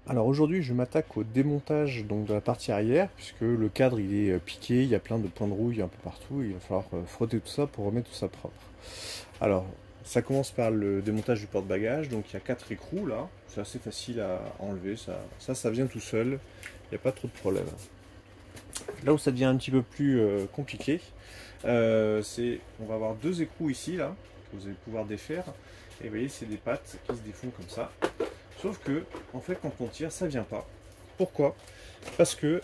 Alors aujourd'hui, je m'attaque au démontage donc de la partie arrière, puisque le cadre il est piqué, il y a plein de points de rouille un peu partout, il va falloir frotter tout ça pour remettre tout ça propre. Alors, ça commence par le démontage du porte-bagages, donc il y a 4 écrous là, c'est assez facile à enlever, ça vient tout seul, il n'y a pas trop de problème. Là où ça devient un petit peu plus compliqué, on va avoir deux écrous ici là, que vous allez pouvoir défaire, et vous voyez c'est des pattes qui se défont comme ça. Sauf que, en fait, quand on tire, ça vient pas. Pourquoi? Parce que,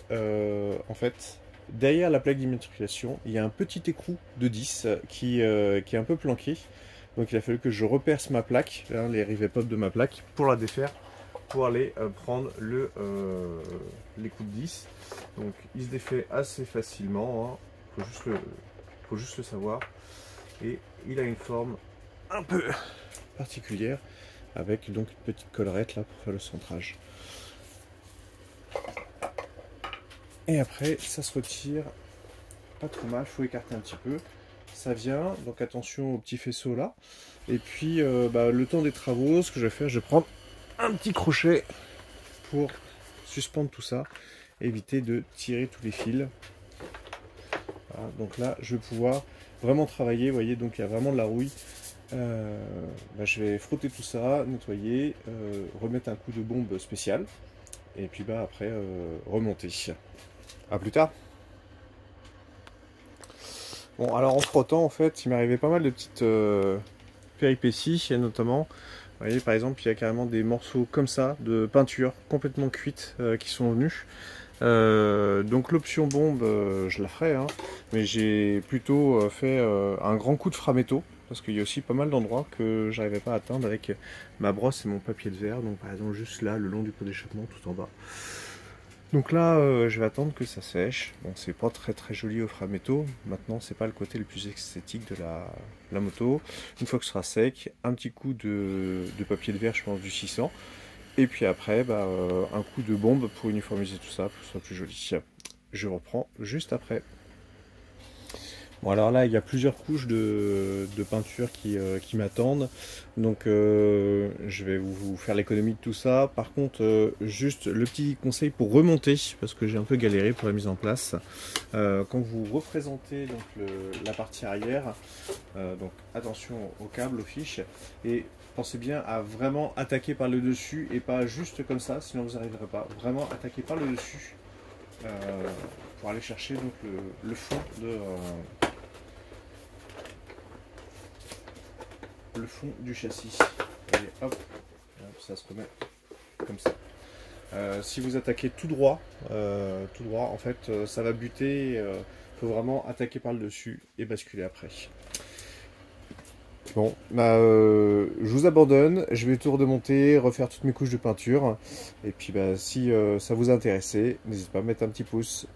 en fait, derrière la plaque d'immatriculation, il y a un petit écrou de 10 qui est un peu planqué. Donc il a fallu que je reperce ma plaque, hein, les rivets pop de ma plaque, pour la défaire, pour aller prendre les coups de 10. Donc il se défait assez facilement, hein. Faut juste le savoir. Et il a une forme un peu particulière, avec donc une petite collerette là pour faire le centrage. Et après, ça se retire pas trop mal, faut écarter un petit peu. Ça vient, donc attention au petit faisceau là. Et puis, le temps des travaux, ce que je vais faire, je vais prendre un petit crochet pour suspendre tout ça, éviter de tirer tous les fils. Voilà, donc là, je vais pouvoir vraiment travailler, vous voyez, donc il y a vraiment de la rouille. Je vais frotter tout ça, nettoyer, remettre un coup de bombe spécial, et puis après remonter. A plus tard. Bon, alors en frottant, en fait, il m'arrivait pas mal de petites péripéties, notamment, vous voyez, par exemple, il y a carrément des morceaux comme ça, de peinture complètement cuite, qui sont venus. Donc l'option bombe, je la ferai, hein, mais j'ai plutôt fait un grand coup de framéto, parce qu'il y a aussi pas mal d'endroits que j'arrivais pas à atteindre avec ma brosse et mon papier de verre, donc par exemple juste là, le long du pot d'échappement, tout en bas. Donc là, je vais attendre que ça sèche. Bon, c'est pas très très joli au framéto. Maintenant, c'est pas le côté le plus esthétique de la moto. Une fois que ce sera sec, un petit coup de papier de verre, je pense du 600. Et puis après, un coup de bombe pour uniformiser tout ça, pour que ce soit plus joli. Je reprends juste après. Bon, alors là, il y a plusieurs couches de peinture qui m'attendent. Donc, je vais vous faire l'économie de tout ça. Par contre, juste le petit conseil pour remonter, parce que j'ai un peu galéré pour la mise en place. Quand vous représentez donc, la partie arrière, donc attention au câble, aux fiches, et pensez bien à vraiment attaquer par le dessus et pas juste comme ça, sinon vous n'arriverez pas. Vraiment attaquer par le dessus pour aller chercher donc, le fond le fond du châssis. Et hop, ça se remet comme ça. Si vous attaquez tout droit, en fait, ça va buter. Il faut vraiment attaquer par le dessus et basculer après. Bon, je vous abandonne. Je vais tout remonter, refaire toutes mes couches de peinture. Et puis, si ça vous intéresse, n'hésitez pas à mettre un petit pouce.